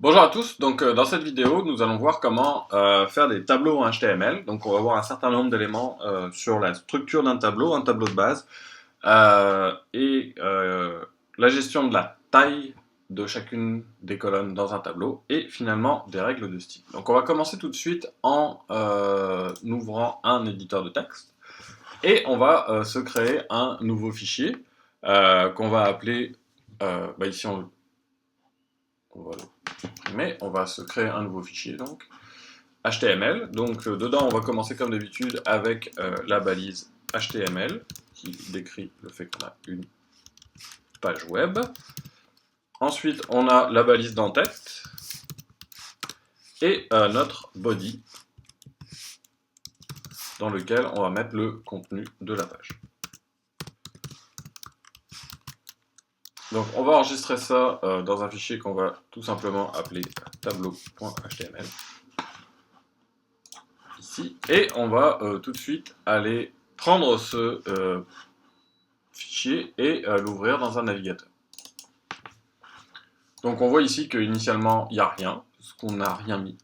Bonjour à tous, donc dans cette vidéo nous allons voir comment faire des tableaux en HTML. Donc on va voir un certain nombre d'éléments sur la structure d'un tableau, un tableau de base, et la gestion de la taille de chacune des colonnes dans un tableau, et finalement des règles de style. Donc on va commencer tout de suite en ouvrant un éditeur de texte, et on va se créer un nouveau fichier qu'on va appeler, ici on va mais on va se créer un nouveau fichier, donc HTML. Donc dedans, on va commencer comme d'habitude avec la balise HTML, qui décrit le fait qu'on a une page web. Ensuite, on a la balise d'entête et notre body, dans lequel on va mettre le contenu de la page. Donc on va enregistrer ça dans un fichier qu'on va tout simplement appeler tableau.html. Ici, et on va tout de suite aller prendre ce fichier et l'ouvrir dans un navigateur. Donc on voit ici qu'initialement il n'y a rien, parce qu'on n'a rien mis.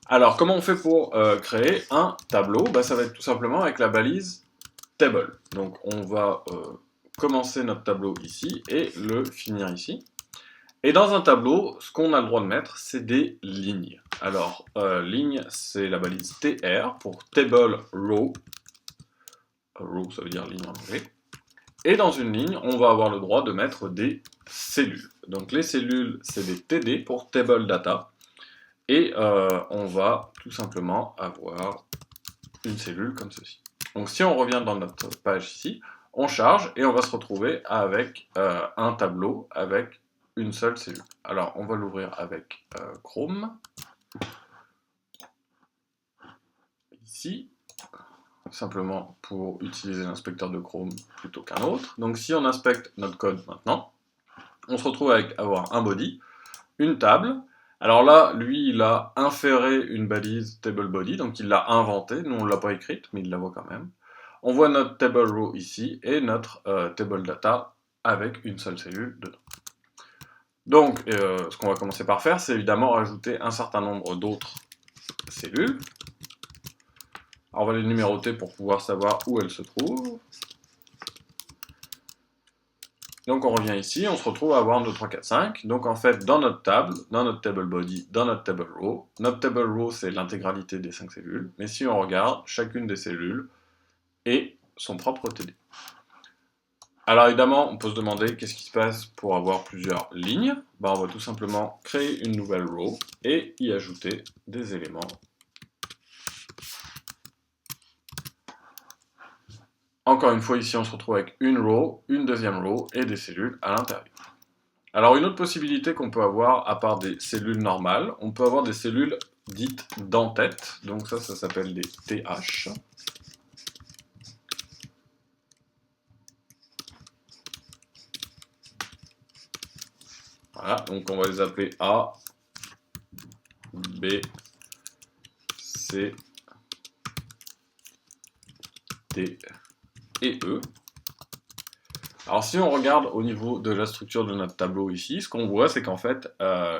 Alors comment on fait pour créer un tableau? Ça va être tout simplement avec la balise table. Donc on va commencer notre tableau ici et le finir ici. Et dans un tableau, ce qu'on a le droit de mettre, c'est des lignes. Alors, ligne, c'est la balise TR pour Table Row. Row, ça veut dire ligne en anglais. Et dans une ligne, on va avoir le droit de mettre des cellules. Donc les cellules, c'est des TD pour Table Data. Et on va tout simplement avoir une cellule comme ceci. Donc si on revient dans notre page ici, on charge et on va se retrouver avec un tableau avec une seule cellule. Alors on va l'ouvrir avec Chrome. Ici, simplement pour utiliser l'inspecteur de Chrome plutôt qu'un autre. Donc si on inspecte notre code maintenant, on se retrouve avec avoir un body, une table. Alors là, lui, il a inféré une balise table body, donc il l'a inventée. Nous, on ne l'a pas écrite, mais il la voit quand même. On voit notre table row ici et notre table data avec une seule cellule dedans. Donc, ce qu'on va commencer par faire, c'est évidemment rajouter un certain nombre d'autres cellules. Alors, on va les numéroter pour pouvoir savoir où elles se trouvent. Donc on revient ici, on se retrouve à avoir 1, 2, 3, 4, 5. Donc en fait, dans notre table, dans notre table body, dans notre table row c'est l'intégralité des 5 cellules, mais si on regarde, chacune des cellules est son propre TD. Alors évidemment, on peut se demander qu'est-ce qui se passe pour avoir plusieurs lignes. On va tout simplement créer une nouvelle row et y ajouter des éléments. Encore une fois, ici on se retrouve avec une row, une deuxième row et des cellules à l'intérieur. Alors une autre possibilité qu'on peut avoir, à part des cellules normales, on peut avoir des cellules dites d'entête, donc ça s'appelle des TH. Voilà, donc on va les appeler A, B, C, D et E. Alors si on regarde au niveau de la structure de notre tableau ici, ce qu'on voit c'est qu'en fait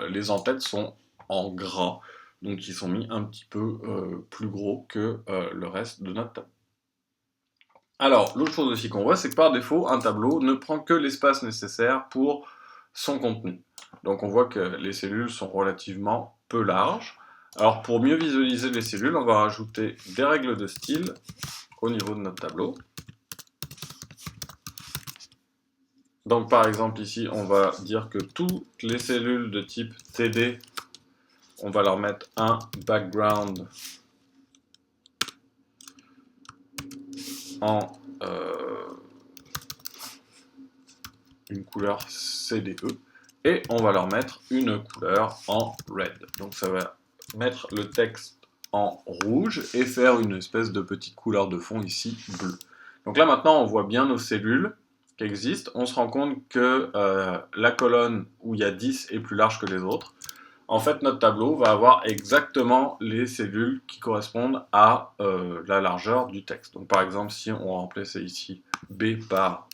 les entêtes sont en gras, donc ils sont mis un petit peu plus gros que le reste de notre tableau. Alors l'autre chose aussi qu'on voit c'est que par défaut un tableau ne prend que l'espace nécessaire pour son contenu. Donc on voit que les cellules sont relativement peu larges. Alors pour mieux visualiser les cellules, on va rajouter des règles de style au niveau de notre tableau. Donc par exemple ici, on va dire que toutes les cellules de type TD, on va leur mettre un background en une couleur CDE et on va leur mettre une couleur en red. Donc ça va mettre le texte en rouge et faire une espèce de petite couleur de fond ici bleue. Donc là maintenant on voit bien nos cellules qui existent, on se rend compte que la colonne où il y a 10 est plus large que les autres. En fait, notre tableau va avoir exactement les cellules qui correspondent à la largeur du texte. Donc par exemple, si on remplaçait ici B par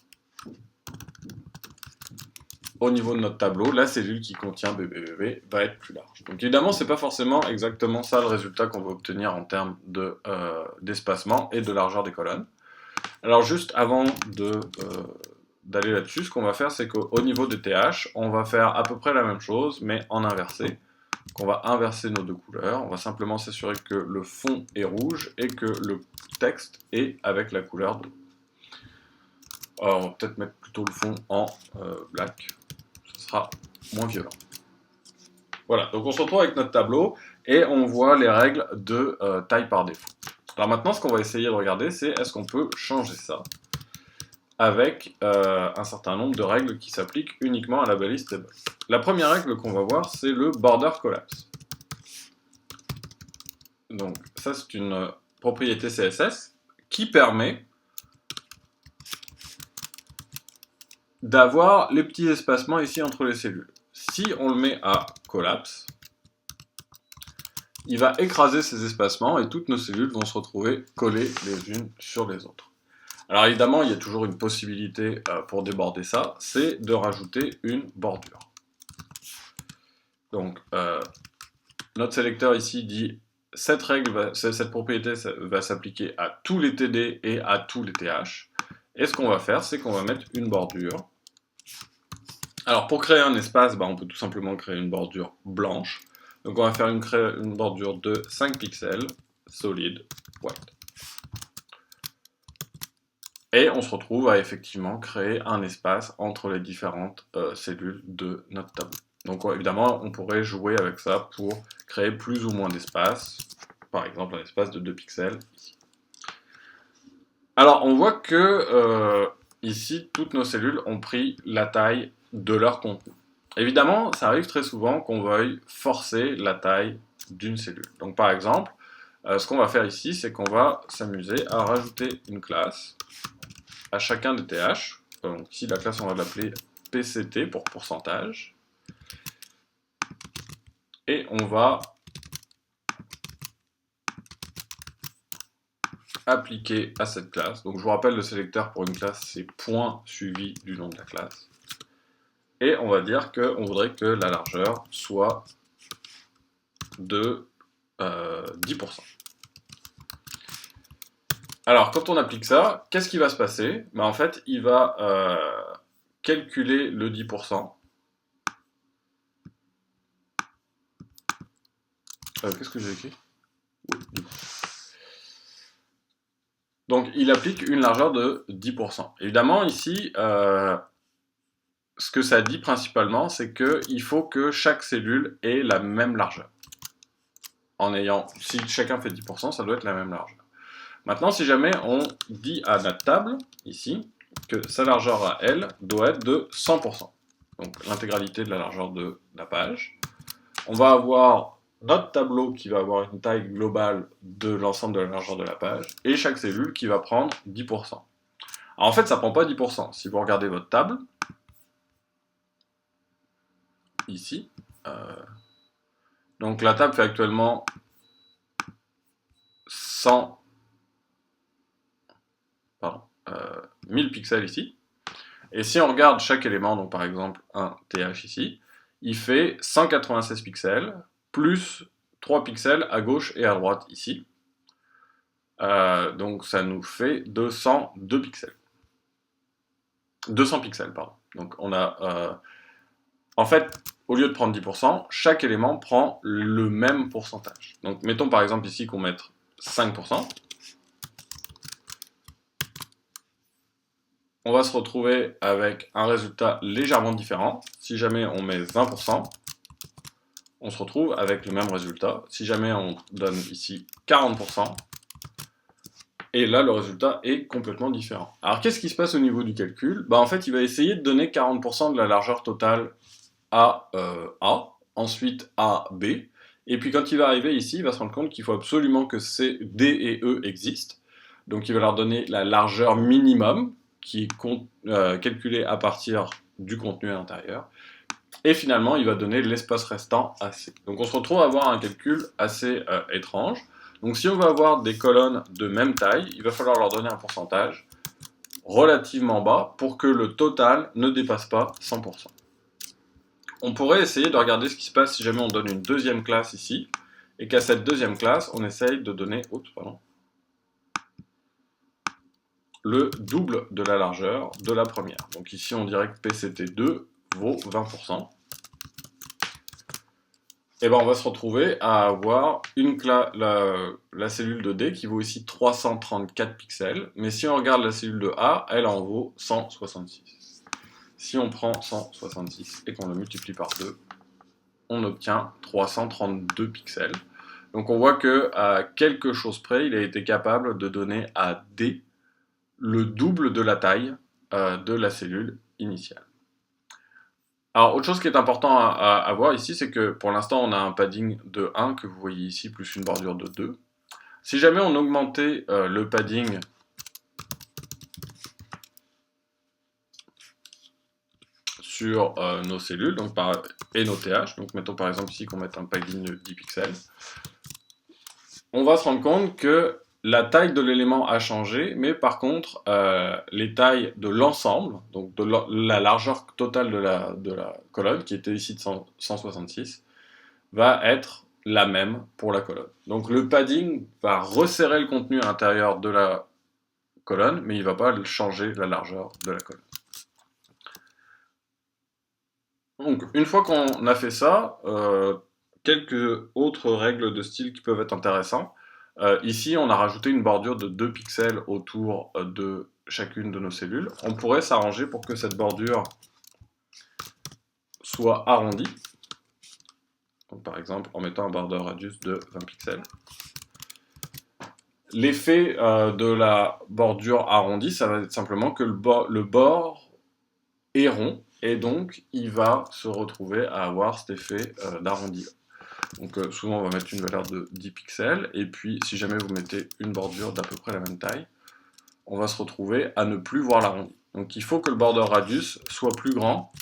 au niveau de notre tableau, la cellule qui contient BBBB va être plus large. Donc évidemment, c'est pas forcément exactement ça le résultat qu'on va obtenir en termes d'espacement et de largeur des colonnes. Alors juste avant d'aller là-dessus, ce qu'on va faire, c'est qu'au niveau des TH, on va faire à peu près la même chose, mais en inversé. Donc on va inverser nos deux couleurs, on va simplement s'assurer que le fond est rouge et que le texte est avec la couleur de... Alors on va peut-être mettre plutôt le fond en black, ce sera moins violent. Voilà, donc on se retrouve avec notre tableau et on voit les règles de taille par défaut. Alors maintenant, ce qu'on va essayer de regarder, c'est est-ce qu'on peut changer ça avec un certain nombre de règles qui s'appliquent uniquement à la balise table. La première règle qu'on va voir, c'est le border collapse. Donc ça, c'est une propriété CSS qui permet d'avoir les petits espacements ici entre les cellules. Si on le met à collapse, il va écraser ces espacements et toutes nos cellules vont se retrouver collées les unes sur les autres. Alors évidemment, il y a toujours une possibilité pour déborder ça, c'est de rajouter une bordure. Donc, notre sélecteur ici dit cette propriété va s'appliquer à tous les TD et à tous les TH. Et ce qu'on va faire, c'est qu'on va mettre une bordure. Alors pour créer un espace, on peut tout simplement créer une bordure blanche. Donc on va faire une bordure de 5 pixels, solid, white. Et on se retrouve à effectivement créer un espace entre les différentes cellules de notre tableau. Donc évidemment, on pourrait jouer avec ça pour créer plus ou moins d'espace. Par exemple, un espace de 2 pixels ici. Alors, on voit que ici, toutes nos cellules ont pris la taille de leur contenu. Évidemment, ça arrive très souvent qu'on veuille forcer la taille d'une cellule. Donc par exemple, ce qu'on va faire ici, c'est qu'on va s'amuser à rajouter une classe à chacun des TH. Donc ici, la classe, on va l'appeler PCT pour pourcentage. Et on va appliquer à cette classe. Donc je vous rappelle, le sélecteur pour une classe, c'est point suivi du nom de la classe. Et on va dire qu'on voudrait que la largeur soit de 10%. Alors, quand on applique ça, qu'est-ce qui va se passer? En fait, il va calculer le 10%. Qu'est-ce que j'ai écrit? Oui, 10%. Donc, il applique une largeur de 10%. Évidemment, ici, ce que ça dit principalement, c'est qu'il faut que chaque cellule ait la même largeur. Si chacun fait 10%, ça doit être la même largeur. Maintenant, si jamais on dit à notre table, ici, que sa largeur à elle doit être de 100%, donc l'intégralité de la largeur de la page, on va avoir notre tableau qui va avoir une taille globale de l'ensemble de la largeur de la page, et chaque cellule qui va prendre 10%. Alors, en fait, ça ne prend pas 10%. Si vous regardez votre table, ici, donc la table fait actuellement 1000 pixels ici. Et si on regarde chaque élément, donc par exemple un TH ici, il fait 196 pixels, plus 3 pixels à gauche et à droite ici. Donc ça nous fait 202 pixels. 200 pixels, pardon. Donc on a... en fait, au lieu de prendre 10%, chaque élément prend le même pourcentage. Donc mettons par exemple ici qu'on mette 5%. On va se retrouver avec un résultat légèrement différent. Si jamais on met 20%, on se retrouve avec le même résultat. Si jamais on donne ici 40%, et là le résultat est complètement différent. Alors qu'est-ce qui se passe au niveau du calcul? En fait, il va essayer de donner 40% de la largeur totale à A, ensuite à B, et puis quand il va arriver ici, il va se rendre compte qu'il faut absolument que C, D et E existent. Donc il va leur donner la largeur minimum, qui est calculée à partir du contenu à l'intérieur. Et finalement, il va donner l'espace restant à C. Donc on se retrouve à avoir un calcul assez étrange. Donc si on veut avoir des colonnes de même taille, il va falloir leur donner un pourcentage relativement bas pour que le total ne dépasse pas 100%. on pourrait essayer de regarder ce qui se passe si jamais on donne une deuxième classe ici, et qu'à cette deuxième classe, on essaye de donner le double de la largeur de la première. Donc ici, on dirait que PCT2 vaut 20%. Et ben on va se retrouver à avoir la cellule de D qui vaut ici 334 pixels, mais si on regarde la cellule de A, elle en vaut 166. Si on prend 166 et qu'on le multiplie par 2, on obtient 332 pixels. Donc on voit que à quelque chose près, il a été capable de donner à D le double de la taille de la cellule initiale. Alors, autre chose qui est important à voir ici, c'est que pour l'instant, on a un padding de 1 que vous voyez ici, plus une bordure de 2. Si jamais on augmentait le padding sur nos cellules et nos TH, donc mettons par exemple ici qu'on mette un padding de 10 pixels, on va se rendre compte que la taille de l'élément a changé, mais par contre, les tailles de l'ensemble, donc de la largeur totale de la colonne, qui était ici de 166, va être la même pour la colonne. Donc le padding va resserrer le contenu à l'intérieur de la colonne, mais il ne va pas changer la largeur de la colonne. Donc une fois qu'on a fait ça, quelques autres règles de style qui peuvent être intéressantes. Ici, on a rajouté une bordure de 2 pixels autour de chacune de nos cellules. On pourrait s'arranger pour que cette bordure soit arrondie. Donc, par exemple, en mettant un border radius de 20 pixels. L'effet de la bordure arrondie, ça va être simplement que le bord est rond, et donc il va se retrouver à avoir cet effet d'arrondi. Donc souvent on va mettre une valeur de 10 pixels, et puis si jamais vous mettez une bordure d'à peu près la même taille, on va se retrouver à ne plus voir l'arrondi. Donc il faut que le border radius soit plus grand.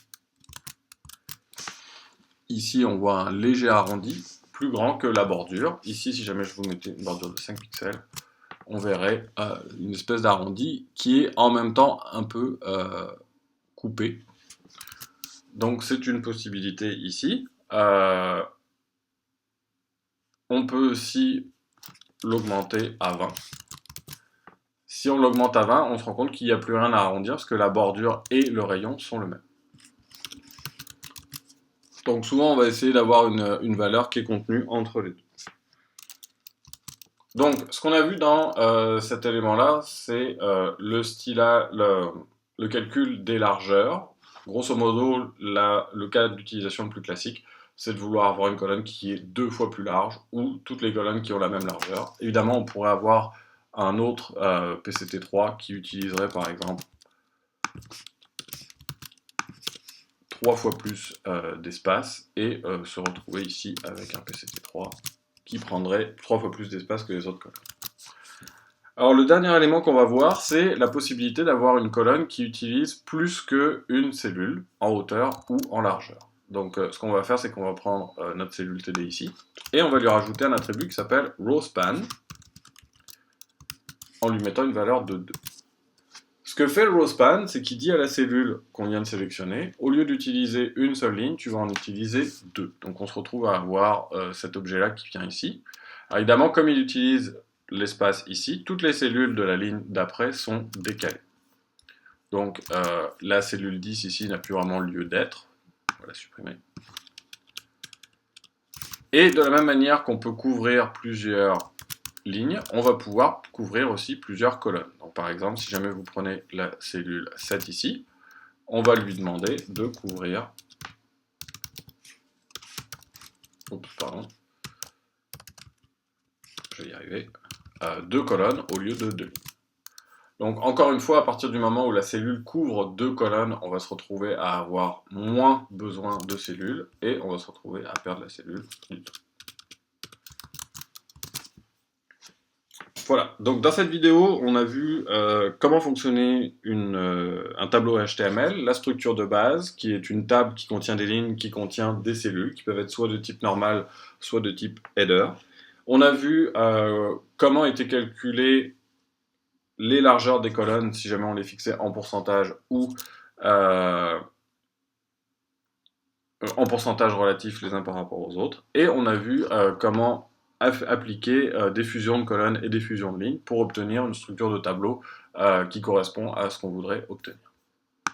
Ici on voit un léger arrondi, plus grand que la bordure. Ici si jamais je vous mettais une bordure de 5 pixels, on verrait une espèce d'arrondi qui est en même temps un peu coupé. Donc c'est une possibilité ici. On peut aussi l'augmenter à 20. Si on l'augmente à 20, on se rend compte qu'il n'y a plus rien à arrondir parce que la bordure et le rayon sont le même. Donc souvent on va essayer d'avoir une valeur qui est contenue entre les deux. Donc ce qu'on a vu dans cet élément-là, c'est le calcul des largeurs. Grosso modo, le cas d'utilisation le plus classique, c'est de vouloir avoir une colonne qui est 2 fois plus large, ou toutes les colonnes qui ont la même largeur. Évidemment, on pourrait avoir un autre PCT3 qui utiliserait par exemple 3 fois plus d'espace, et se retrouver ici avec un PCT3 qui prendrait 3 fois plus d'espace que les autres colonnes. Alors le dernier élément qu'on va voir, c'est la possibilité d'avoir une colonne qui utilise plus qu'une cellule en hauteur ou en largeur. Donc ce qu'on va faire, c'est qu'on va prendre notre cellule TD ici, et on va lui rajouter un attribut qui s'appelle rowSpan, en lui mettant une valeur de 2. Ce que fait le rowSpan, c'est qu'il dit à la cellule qu'on vient de sélectionner, au lieu d'utiliser une seule ligne, tu vas en utiliser 2. Donc on se retrouve à avoir cet objet-là qui vient ici. Alors évidemment, comme il utilise l'espace ici, toutes les cellules de la ligne d'après sont décalées. Donc la cellule 10 ici n'a plus vraiment lieu d'être. On va la supprimer. Et de la même manière qu'on peut couvrir plusieurs lignes, on va pouvoir couvrir aussi plusieurs colonnes. Donc par exemple, si jamais vous prenez la cellule 7 ici, on va lui demander de couvrir... Oups, pardon. Je vais y arriver. 2 colonnes au lieu de 2 lignes. Donc encore une fois, à partir du moment où la cellule couvre 2 colonnes, on va se retrouver à avoir moins besoin de cellules, et on va se retrouver à perdre la cellule du tout. Voilà, donc dans cette vidéo, on a vu comment fonctionnait un tableau HTML, la structure de base, qui est une table qui contient des lignes, qui contient des cellules, qui peuvent être soit de type normal, soit de type header. On a vu comment étaient calculées les largeurs des colonnes, si jamais on les fixait en pourcentage, ou en pourcentage relatif les uns par rapport aux autres. Et on a vu comment appliquer des fusions de colonnes et des fusions de lignes pour obtenir une structure de tableau qui correspond à ce qu'on voudrait obtenir.